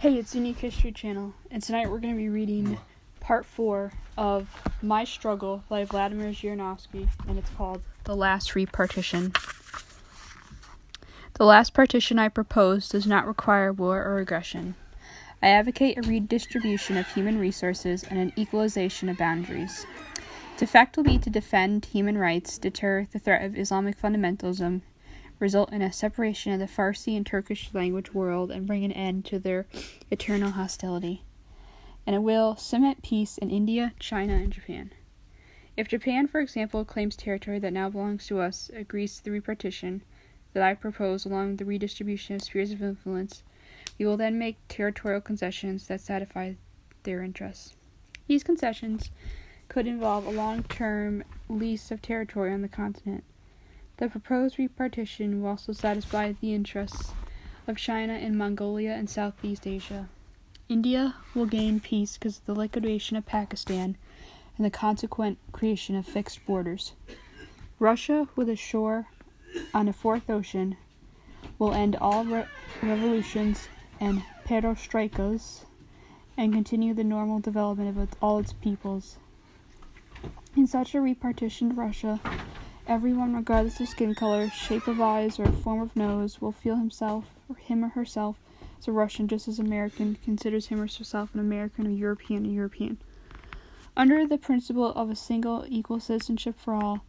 Hey, it's Unique History Channel, and tonight we're going to be reading part 4 of My Struggle by Vladimir ZHIRINOVSKY, and it's called The Last Repartition. The last partition I propose does not require war or aggression. I advocate a redistribution of human resources and an equalization of boundaries. Its effect will be to defend human rights, deter the threat of Islamic fundamentalism, result in a separation of the Farsi and Turkish language world, and bring an end to their eternal hostility. And it will cement peace in India, China, and Japan. If Japan, for example, claims territory that now belongs to us, agrees to the repartition that I propose along with the redistribution of spheres of influence, we will then make territorial concessions that satisfy their interests. These concessions could involve a long-term lease of territory on the continent. The proposed repartition will also satisfy the interests of China and Mongolia and Southeast Asia. India will gain peace because of the liquidation of Pakistan and the consequent creation of fixed borders. Russia, with a shore on a fourth ocean, will end all revolutions and perestrojkas and continue the normal development of all its peoples. In such a repartitioned Russia, everyone, regardless of skin color, shape of eyes, or form of nose, will feel him or herself as a Russian, just as American considers him or herself an American, or European, a European. Under the principle of a single equal citizenship for all,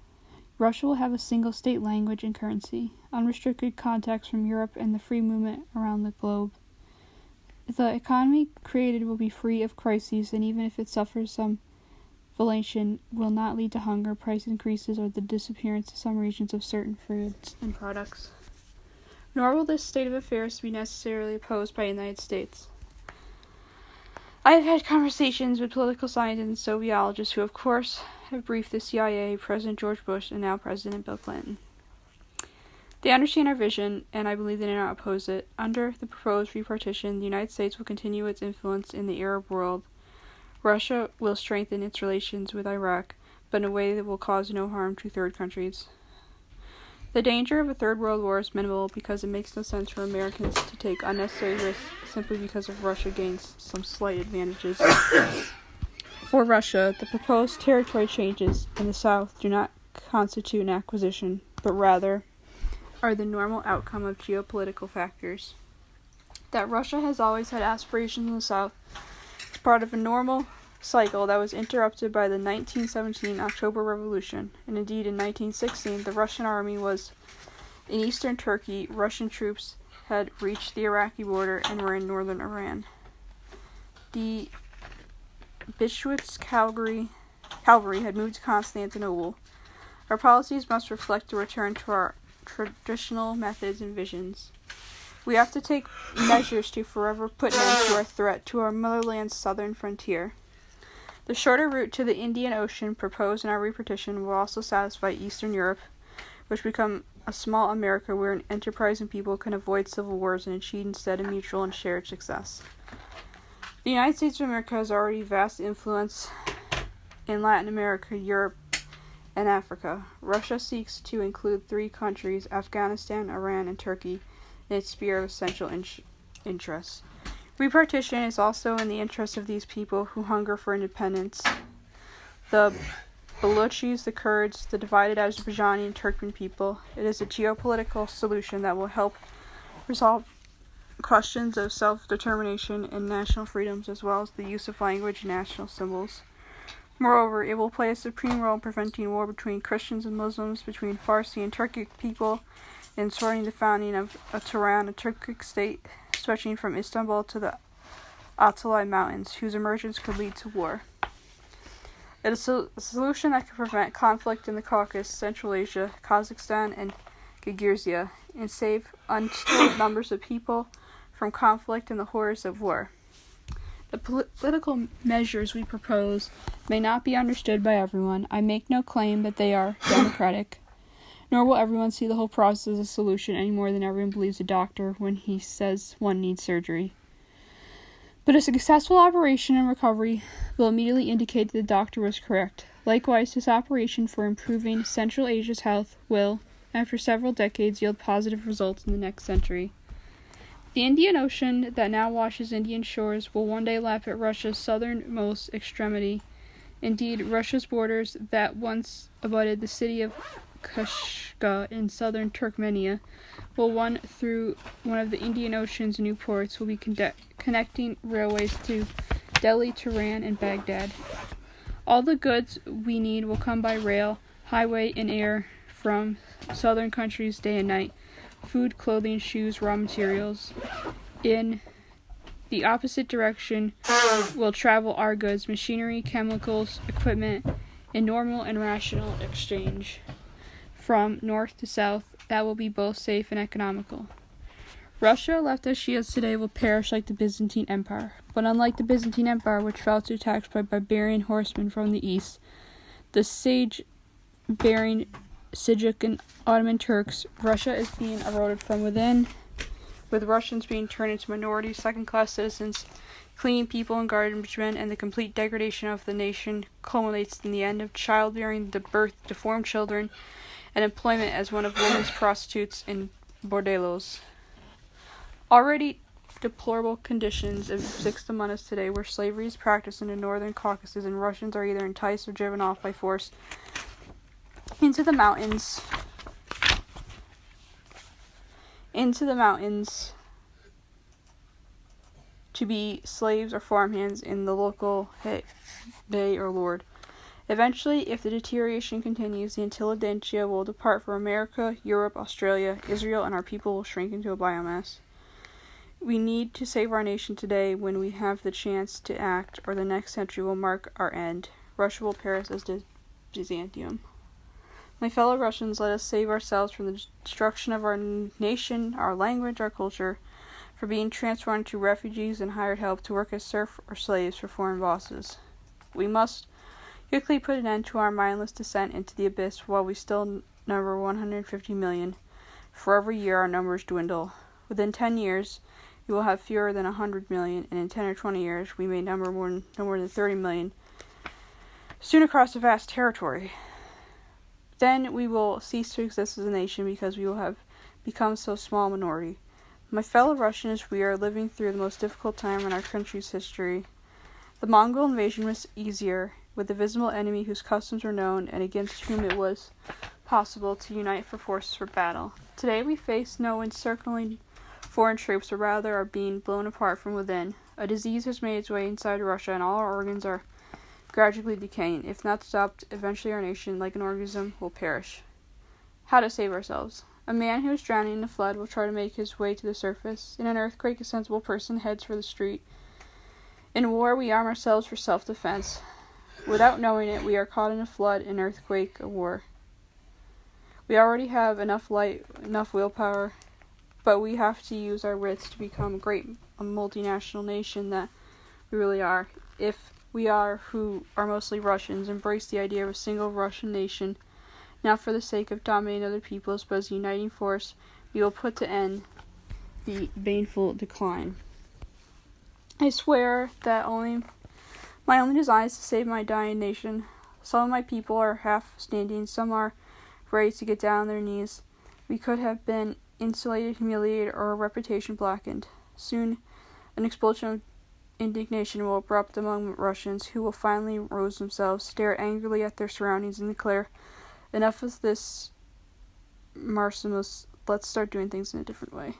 Russia will have a single state language and currency, unrestricted contacts from Europe, and the free movement around the globe. The economy created will be free of crises, and even if it suffers some inflation, will not lead to hunger, price increases, or the disappearance of some regions of certain foods and products. Nor will this state of affairs be necessarily opposed by the United States. I have had conversations with political scientists and sociologists who, of course, have briefed the CIA, President George Bush, and now President Bill Clinton. They understand our vision, and I believe they do not oppose it. Under the proposed repartition, the United States will continue its influence in the Arab world. Russia will strengthen its relations with Iraq, but in a way that will cause no harm to third countries. The danger of a third world war is minimal because it makes no sense for Americans to take unnecessary risks simply because Russia gains some slight advantages. For Russia, the proposed territory changes in the south do not constitute an acquisition, but rather are the normal outcome of geopolitical factors. That Russia has always had aspirations in the south is part of a normal cycle that was interrupted by the 1917 October Revolution, and indeed in 1916 the Russian army was in eastern Turkey. Russian troops had reached the Iraqi border and were in northern Iran. The Bishwitz cavalry had moved to Constantinople. Our policies must reflect a return to our traditional methods and visions. We have to take measures to forever put an end to our threat to our motherland's southern frontier. The shorter route to the Indian Ocean proposed in our repartition will also satisfy Eastern Europe, which become a small America where an enterprising people can avoid civil wars and achieve instead a mutual and shared success. The United States of America has already vast influence in Latin America, Europe, and Africa. Russia seeks to include 3 countries, Afghanistan, Iran, and Turkey, in its sphere of essential interests. Repartition is also in the interest of these people who hunger for independence. The Baluchis, the Kurds, the divided Azerbaijani and Turkmen people. It is a geopolitical solution that will help resolve questions of self-determination and national freedoms, as well as the use of language and national symbols. Moreover, it will play a supreme role in preventing war between Christians and Muslims, between Farsi and Turkic people, in supporting the founding of Tehran, a Turkic state stretching from Istanbul to the Altai Mountains, whose emergence could lead to war. It is a solution that could prevent conflict in the Caucasus, Central Asia, Kazakhstan, and Kyrgyzstan, and save untold numbers of people from conflict and the horrors of war. The political measures we propose may not be understood by everyone. I make no claim that they are democratic, nor will everyone see the whole process as a solution any more than everyone believes a doctor when he says one needs surgery. But a successful operation and recovery will immediately indicate that the doctor was correct. Likewise, this operation for improving Central Asia's health will, after several decades, yield positive results in the next century. The Indian Ocean that now washes Indian shores will one day lap at Russia's southernmost extremity. Indeed, Russia's borders that once abutted the city of Kashga in southern Turkmenia will run through one of the Indian Ocean's new ports, will be connecting railways to Delhi, Tehran, and Baghdad. All the goods we need will come by rail, highway, and air from southern countries day and night. Food, clothing, shoes, raw materials. In the opposite direction will travel our goods, machinery, chemicals, equipment, in normal and rational exchange. From north to south, that will be both safe and economical. Russia, left as she is today, will perish like the Byzantine Empire. But unlike the Byzantine Empire, which fell to attacks by barbarian horsemen from the east, the sage-bearing Seljuk and Ottoman Turks, Russia is being eroded from within, with Russians being turned into minority, second-class citizens, cleaning people and garbage men, and the complete degradation of the nation culminates in the end of childbearing, the birth of deformed children, and employment as one of women's prostitutes in bordellos. Already deplorable conditions exist among us today, where slavery is practiced in the northern Caucasus, and Russians are either enticed or driven off by force into the mountains to be slaves or farmhands in the local bey or lord. Eventually, if the deterioration continues, the intelligentsia will depart from America, Europe, Australia, Israel, and our people will shrink into a biomass. We need to save our nation today when we have the chance to act, or the next century will mark our end. Russia will perish as did Byzantium. My fellow Russians, let us save ourselves from the destruction of our nation, our language, our culture, for being transformed into refugees and hired help to work as serfs or slaves for foreign bosses. We must quickly put an end to our mindless descent into the abyss while we still number 150 million. For every year our numbers dwindle. Within 10 years, we will have fewer than 100 million, and in 10 or 20 years, we may number no more than 30 million, soon across a vast territory. Then we will cease to exist as a nation because we will have become so small a minority. My fellow Russians, we are living through the most difficult time in our country's history. The Mongol invasion was easier, with a visible enemy whose customs were known and against whom it was possible to unite for forces for battle. Today we face no encircling foreign troops, but rather are being blown apart from within. A disease has made its way inside Russia, and all our organs are gradually decaying. If not stopped, eventually our nation, like an organism, will perish. How to save ourselves? A man who is drowning in a flood will try to make his way to the surface. In an earthquake, a sensible person heads for the street. In war, we arm ourselves for self-defense. Without knowing it, we are caught in a flood, an earthquake, a war. We already have enough light, enough willpower, but we have to use our wits to become a multinational nation that we really are. If we are, who are mostly Russians, embrace the idea of a single Russian nation, not for the sake of dominating other peoples, but as a uniting force, we will put to end the baneful decline. I swear that my only design is to save my dying nation. Some of my people are half standing, some are ready to get down on their knees. We could have been insulated, humiliated, or our reputation blackened. Soon, an explosion of indignation will erupt among Russians, who will finally rouse themselves, stare angrily at their surroundings, and declare, "Enough of this marasmus. Let's start doing things in a different way."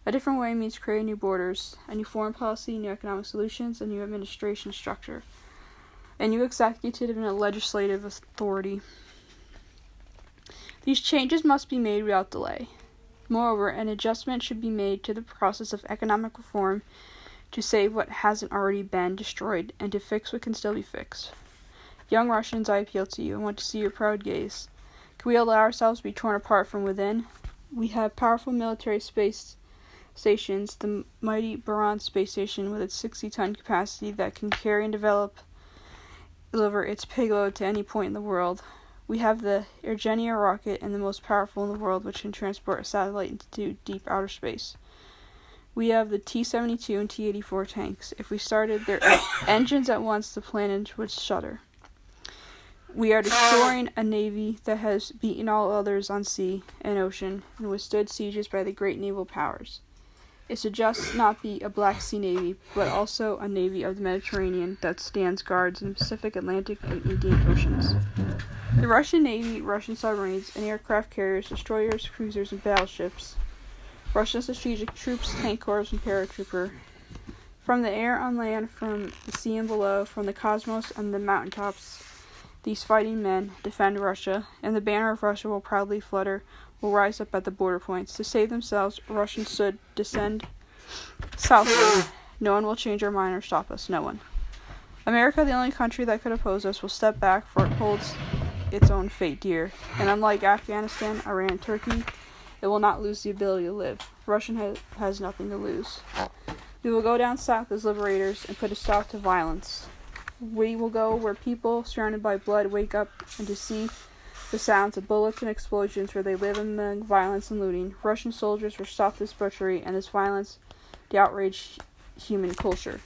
A different way means creating new borders, a new foreign policy, new economic solutions, a new administration structure, a new executive and a legislative authority. These changes must be made without delay. Moreover, an adjustment should be made to the process of economic reform to save what hasn't already been destroyed and to fix what can still be fixed. Young Russians, I appeal to you. I want to see your proud gaze. Can we allow ourselves to be torn apart from within? We have powerful military space stations, the mighty Buran space station with its 60-ton capacity that can carry and deliver its payload to any point in the world. We have the Irgenia rocket, and the most powerful in the world, which can transport a satellite into deep outer space. We have the T-72 and T-84 tanks. If we started their engines at once, the planet would shudder. We are destroying a navy that has beaten all others on sea and ocean and withstood sieges by the great naval powers. It should just not be a Black Sea Navy, but also a Navy of the Mediterranean that stands guards in the Pacific, Atlantic, and Indian Oceans. The Russian Navy, Russian submarines, and aircraft carriers, destroyers, cruisers, and battleships, Russian strategic troops, tank corps, and paratrooper. From the air, on land, from the sea and below, from the cosmos and the mountaintops, these fighting men defend Russia, and the banner of Russia will proudly flutter, will rise up at the border points. To save themselves, Russians should descend southward. No one will change our mind or stop us. No one. America, the only country that could oppose us, will step back, for it holds its own fate dear. And unlike Afghanistan, Iran, and Turkey, it will not lose the ability to live. Russia has nothing to lose. We will go down south as liberators and put a stop to violence. We will go where people surrounded by blood wake up and to see the sounds of bullets and explosions, where they live among violence and looting. Russian soldiers will stop this butchery and this violence, the outraged human culture.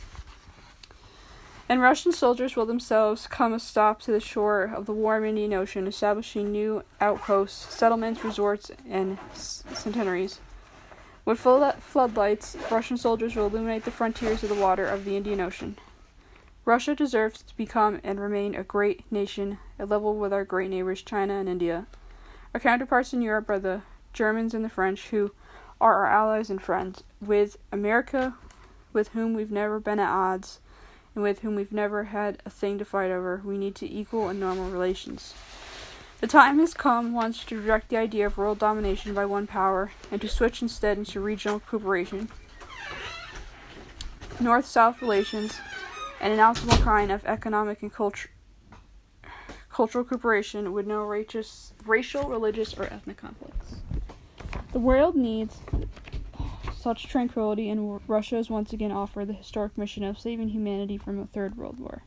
And Russian soldiers will themselves come a stop to the shore of the warm Indian Ocean, establishing new outposts, settlements, resorts, and centenaries. With floodlights, Russian soldiers will illuminate the frontiers of the water of the Indian Ocean. Russia deserves to become and remain a great nation, at level with our great neighbors China and India. Our counterparts in Europe are the Germans and the French, who are our allies and friends. With America, with whom we've never been at odds, and with whom we've never had a thing to fight over, we need to equal and normal relations. The time has come once to reject the idea of world domination by one power, and to switch instead into regional cooperation, North-South relations, and an optimal kind of economic and cultural cooperation with no racial, religious, or ethnic conflicts. The world needs such tranquility, and Russia has once again offered the historic mission of saving humanity from a third world war.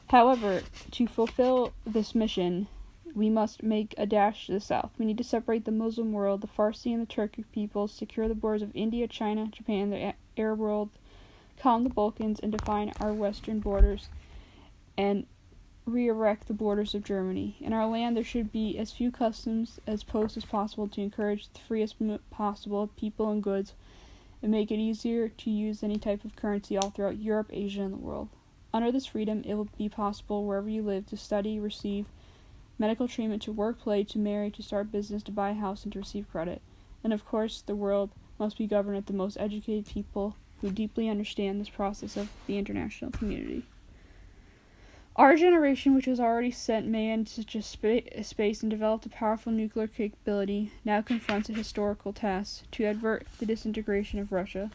However, to fulfill this mission, we must make a dash to the south. We need to separate the Muslim world, the Farsi and the Turkic peoples, secure the borders of India, China, Japan, the Arab world, calm the Balkans, and define our western borders, and re-erect the borders of Germany. In our land, there should be as few customs as posts as possible to encourage the freest possible people and goods, and make it easier to use any type of currency all throughout Europe, Asia, and the world. Under this freedom, it will be possible wherever you live to study, receive medical treatment, to work, play, to marry, to start business, to buy a house, and to receive credit. And of course, the world must be governed with the most educated people who deeply understand this process of the international community. Our generation, which has already sent man to space and developed a powerful nuclear capability, now confronts a historical task to avert the disintegration of Russia.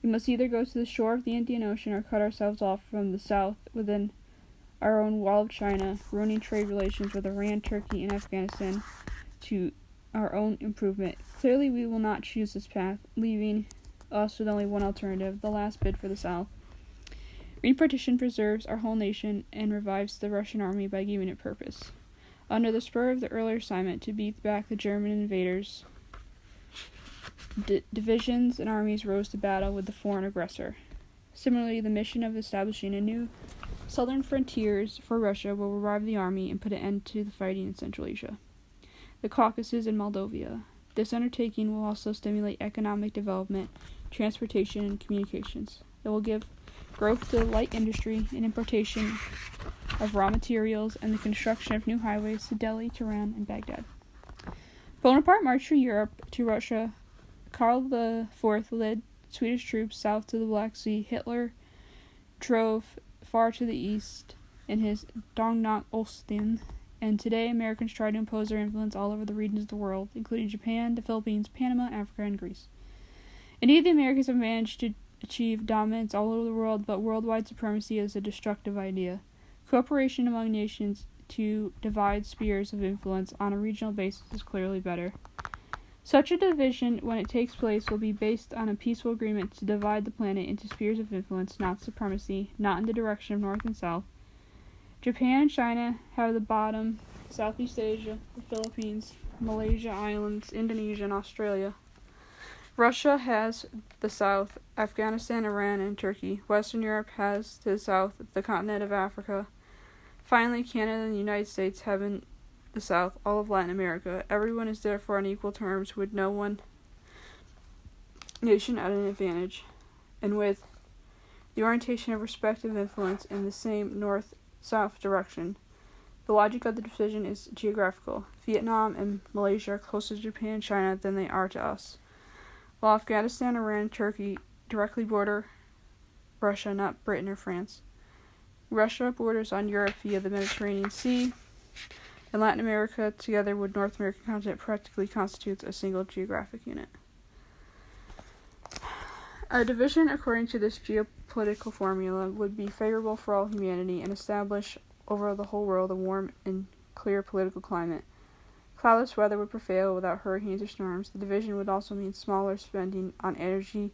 We must either go to the shore of the Indian Ocean or cut ourselves off from the south within our own wall of China, ruining trade relations with Iran, Turkey, and Afghanistan to our own improvement. Clearly, we will not choose this path, leaving us with only one alternative, the last bid for the South. Repartition preserves our whole nation and revives the Russian army by giving it purpose. Under the spur of the earlier assignment to beat back the German invaders, divisions and armies rose to battle with the foreign aggressor. Similarly, the mission of establishing a new southern frontiers for Russia will revive the army and put an end to the fighting in Central Asia, the Caucasus, and Moldavia. This undertaking will also stimulate economic development, transportation, and communications. It will give growth to the light industry and importation of raw materials and the construction of new highways to Delhi, Tehran, and Baghdad. Bonaparte marched through Europe to Russia. Karl IV led Swedish troops south to the Black Sea. Hitler drove far to the east in his Dongnok Osten, and today Americans try to impose their influence all over the regions of the world, including Japan, the Philippines, Panama, Africa, and Greece. Indeed, the Americans have managed to achieve dominance all over the world, but worldwide supremacy is a destructive idea. Cooperation among nations to divide spheres of influence on a regional basis is clearly better. Such a division, when it takes place, will be based on a peaceful agreement to divide the planet into spheres of influence, not supremacy, not in the direction of north and south. Japan and China have the bottom, Southeast Asia, the Philippines, Malaysia Islands, Indonesia, and Australia. Russia has the south, Afghanistan, Iran, and Turkey. Western Europe has to the south the continent of Africa. Finally, Canada and the United States have in the south all of Latin America. Everyone is therefore on equal terms with no one nation at an advantage, and with the orientation of respective influence in the same north-south direction. The logic of the decision is geographical. Vietnam and Malaysia are closer to Japan and China than they are to us, while Afghanistan, Iran, and Turkey directly border Russia, not Britain or France. Russia borders on Europe via the Mediterranean Sea, and Latin America, together with North American continent, practically constitutes a single geographic unit. A division according to this geopolitical formula would be favorable for all humanity and establish over the whole world a warm and clear political climate. Cloudless weather would prevail without hurricanes or storms. The division would also mean smaller spending on energy,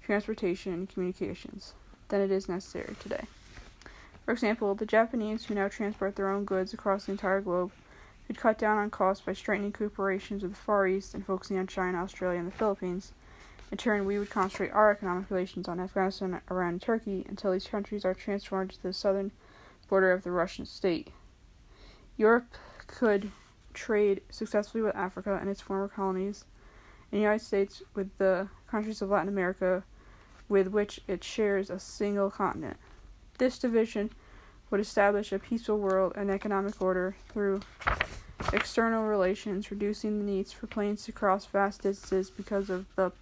transportation, and communications than it is necessary today. For example, the Japanese, who now transport their own goods across the entire globe, could cut down on costs by strengthening cooperations with the Far East and focusing on China, Australia, and the Philippines. In turn, we would concentrate our economic relations on Afghanistan, Iran, and Turkey until these countries are transformed to the southern border of the Russian state. Europe could trade successfully with Africa and its former colonies, and the United States with the countries of Latin America with which it shares a single continent. This division would establish a peaceful world and economic order through external relations, reducing the needs for planes to cross vast distances because of the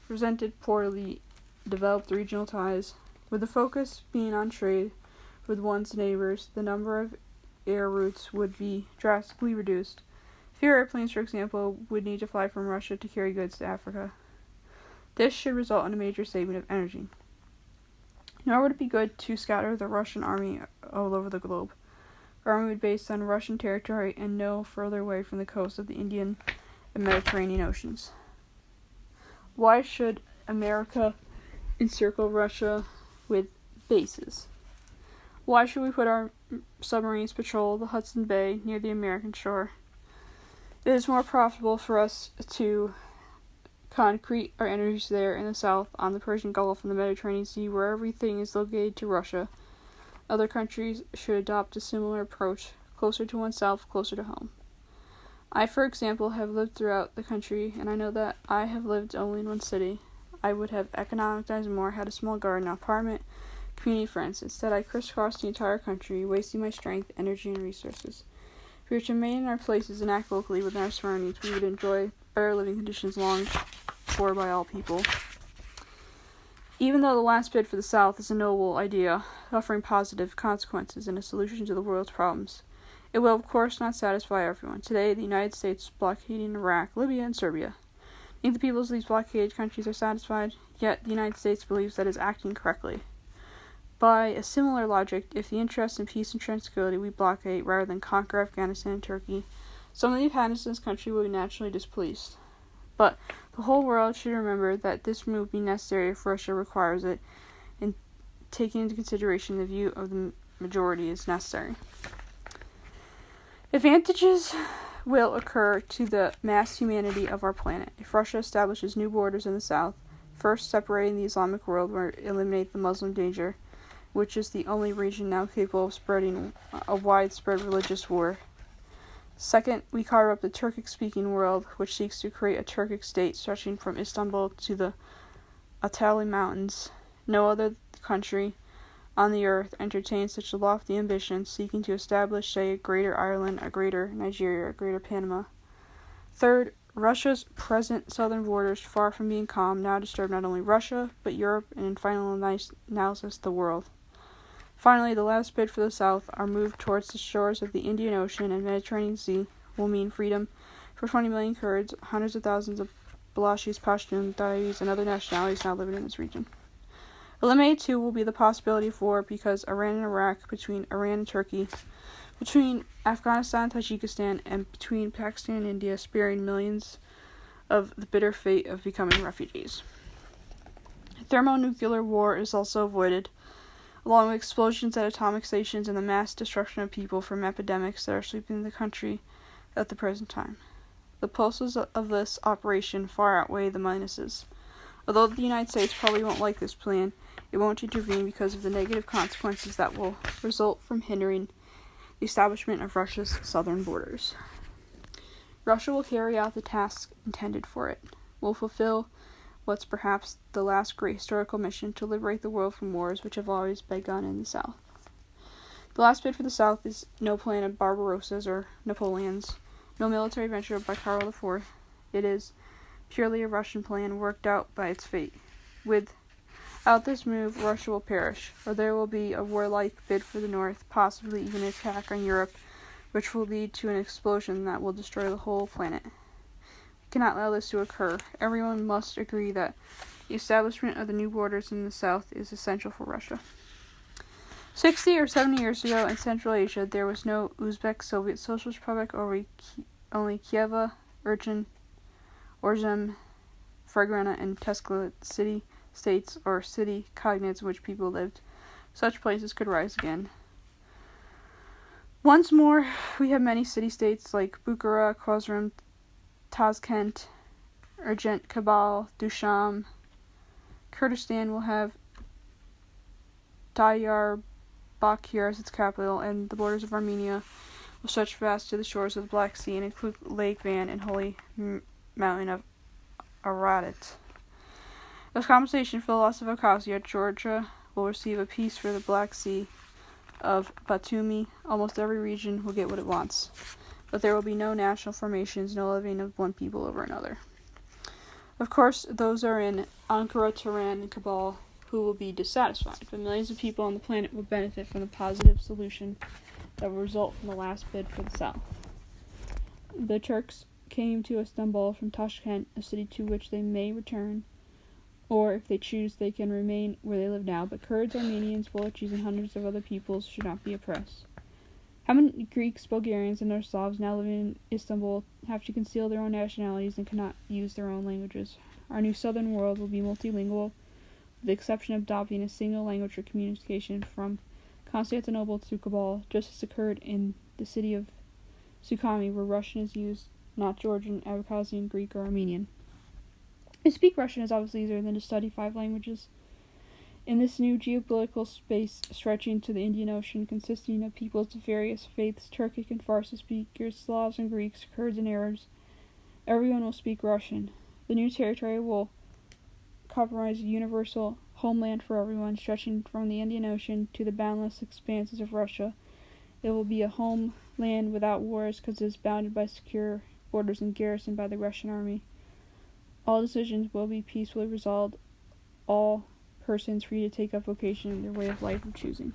presented poorly developed regional ties. With the focus being on trade with one's neighbors, the number of air routes would be drastically reduced. Fewer airplanes, for example, would need to fly from Russia to carry goods to Africa. This should result in a major saving of energy. Nor would it be good to scatter the Russian army all over the globe. Our army would be based on Russian territory and no further away from the coast of the Indian and Mediterranean Oceans. Why should America encircle Russia with bases? Why should we put our submarines patrol the Hudson Bay near the American shore? It is more profitable for us to concrete our energies there in the south, on the Persian Gulf and the Mediterranean Sea, where everything is located to Russia. Other countries should adopt a similar approach, closer to oneself, closer to home. I, for example, have lived throughout the country, and I know that I have lived only in one city. I would have economized more, had a small garden, apartment, community friends. Instead, I crisscrossed the entire country, wasting my strength, energy, and resources. If we were to remain in our places and act locally within our surroundings, we would enjoy better living conditions longed for by all people. Even though the last bid for the South is a noble idea, offering positive consequences and a solution to the world's problems, it will, of course, not satisfy everyone. Today, the United States is blockading Iraq, Libya, and Serbia. Neither the peoples of these blockaded countries are satisfied, yet the United States believes that it is acting correctly. By a similar logic, if the interest in peace and tranquility we blockade rather than conquer Afghanistan and Turkey, some of the inhabitants of this country will be naturally displeased. But the whole world should remember that this move be necessary if Russia requires it, and taking into consideration the view of the majority is necessary. Advantages will occur to the mass humanity of our planet if Russia establishes new borders in the south. First, separating the Islamic world will eliminate the Muslim danger, which is the only region now capable of spreading a widespread religious war. Second, we carve up the Turkic-speaking world, which seeks to create a Turkic state stretching from Istanbul to the Atali Mountains. No other country on the earth entertains such a lofty ambition, seeking to establish, say, a greater Ireland, a greater Nigeria, a greater Panama. Third, Russia's present southern borders, far from being calm, now disturb not only Russia, but Europe, and in final analysis, the world. Finally, the last bid for the South, our move towards the shores of the Indian Ocean and Mediterranean Sea, will mean freedom for 20 million Kurds, hundreds of thousands of Balashis, Pashtuns, Dayis, and other nationalities now living in this region. Eliminated, too, will be the possibility of war because Iran and Iraq, between Iran and Turkey, between Afghanistan and Tajikistan, and between Pakistan and India, sparing millions of the bitter fate of becoming refugees. Thermonuclear war is also avoided, along with explosions at atomic stations and the mass destruction of people from epidemics that are sweeping the country at the present time. The pluses of this operation far outweigh the minuses. Although the United States probably won't like this plan, it won't intervene because of the negative consequences that will result from hindering the establishment of Russia's southern borders. Russia will carry out the task intended for it, will fulfill what's perhaps the last great historical mission to liberate the world from wars which have always begun in the South. The last bid for the South is no plan of Barbarossa's or Napoleon's, no military venture by Karl IV. It is purely a Russian plan worked out by its fate. Without this move, Russia will perish, or there will be a warlike bid for the North, possibly even an attack on Europe, which will lead to an explosion that will destroy the whole planet. We cannot allow this to occur. Everyone must agree that the establishment of the new borders in the South is essential for Russia. 60 or 70 years ago in Central Asia, there was no Uzbek Soviet Socialist Republic, only Kieva, Urchin, Orzem, Fergana, and Teskla city-states or city cognates in which people lived. Such places could rise again. Once more, we have many city-states like Bukhara, Khwarazm, Tashkent, Urgent, Kabul, Dusham. Kurdistan will have Diyarbakir as its capital, and the borders of Armenia will stretch vast to the shores of the Black Sea and include Lake Van and holy mountain of Ararat. As compensation for the loss of Abkhazia, Georgia will receive a piece for the Black Sea of Batumi. Almost every region will get what it wants, but there will be no national formations, no levying of one people over another. Of course, those are in Ankara, Tehran, and Kabul who will be dissatisfied, but millions of people on the planet will benefit from the positive solution that will result from the last bid for the South. The Turks came to Istanbul from Tashkent, a city to which they may return, or if they choose, they can remain where they live now, but Kurds, Armenians, Wallachis, and hundreds of other peoples should not be oppressed. How many Greeks, Bulgarians, and other Slavs now living in Istanbul have to conceal their own nationalities and cannot use their own languages? Our new southern world will be multilingual, with the exception of adopting a single language for communication from Constantinople to Kabul, just as occurred in the city of Sukhumi, where Russian is used, not Georgian, Abkhazian, Greek, or Armenian. To speak Russian is obviously easier than to study 5 languages. In this new geopolitical space stretching to the Indian Ocean, consisting of peoples of various faiths, Turkic and Farsi speakers, Slavs and Greeks, Kurds and Arabs, everyone will speak Russian. The new territory will comprise a universal homeland for everyone, stretching from the Indian Ocean to the boundless expanses of Russia. It will be a homeland without wars, because it is bounded by secure borders and garrisoned by the Russian army. All decisions will be peacefully resolved, all persons free to take up vocation in their way of life of choosing.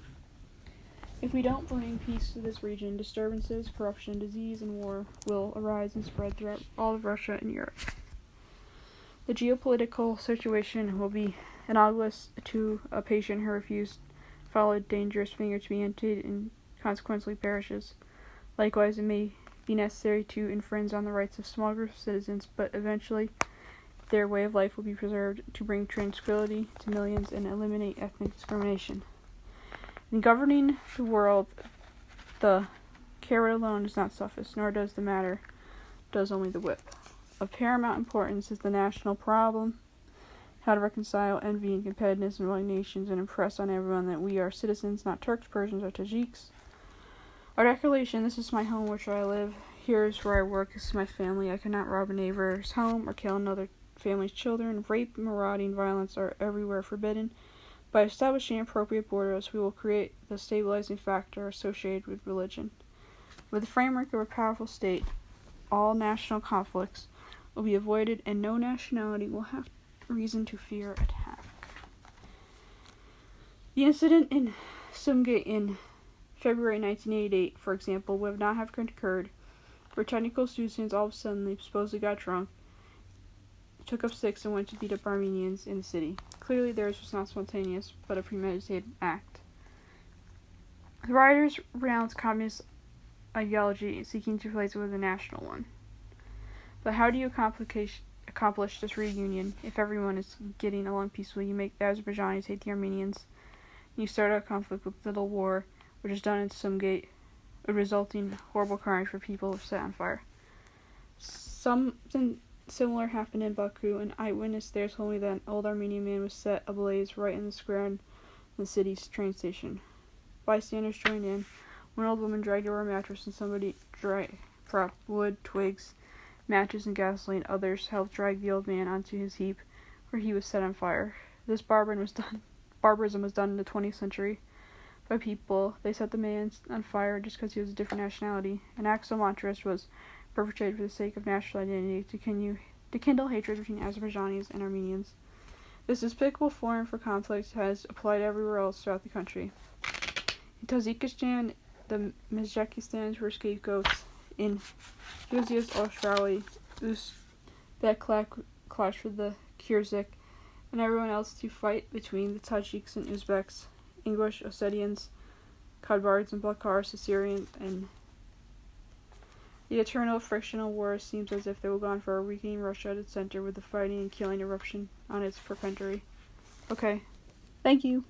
If we don't bring peace to this region, disturbances, corruption, disease, and war will arise and spread throughout all of Russia and Europe. The geopolitical situation will be analogous to a patient who refused to follow a dangerous finger to be amputated and consequently perishes. Likewise, it may be necessary to infringe on the rights of small groups of citizens, but eventually their way of life will be preserved to bring tranquility to millions and eliminate ethnic discrimination. In governing the world, the carrot alone does not suffice, nor does the matter, does only the whip. Of paramount importance is the national problem, how to reconcile envy and competitiveness among nations and impress on everyone that we are citizens, not Turks, Persians, or Tajiks. Our declaration: this is my home, which I live. Here is where I work. This is my family. I cannot rob a neighbor's home or kill another family's children. Rape, marauding, violence are everywhere forbidden. By establishing appropriate borders, we will create the stabilizing factor associated with religion. With the framework of a powerful state, all national conflicts will be avoided, and no nationality will have reason to fear attack. The incident in Sumgate in February 1988, for example, would not have occurred, where technical students all of a sudden supposedly got drunk, took up sticks, and went to beat up Armenians in the city. Clearly, theirs was not spontaneous, but a premeditated act. The rioters renounced communist ideology, seeking to replace it with a national one. But how do you accomplish this reunion if everyone is getting along peacefully? You make the Azerbaijanis hate the Armenians, and you start a conflict with little war, which is done in Sumgate, resulting in horrible crimes for people set on fire. Something similar happened in Baku. An eyewitness there told me that an old Armenian man was set ablaze right in the square in the city's train station. Bystanders joined in. One old woman dragged over a mattress, and somebody dropped wood, twigs, matches, and gasoline. Others helped drag the old man onto his heap, where he was set on fire. This barbarism was done in the 20th century by people. They set the man on fire just because he was a different nationality. An act so monstrous was perpetrated for the sake of national identity to kindle hatred between Azerbaijanis and Armenians. This despicable form for conflict has applied everywhere else throughout the country. In Tajikistan, the Uzbekistans were scapegoats. In Georgia's Australia, Uzbek clashed with the Kyrgyz and everyone else to fight between the Tajiks and Uzbeks, English, Ossetians, Kabars and Balkars, Assyrians, and the eternal frictional war seems as if they will go on for a weakening Russia at its center with the fighting and killing eruption on its periphery. Okay. Thank you.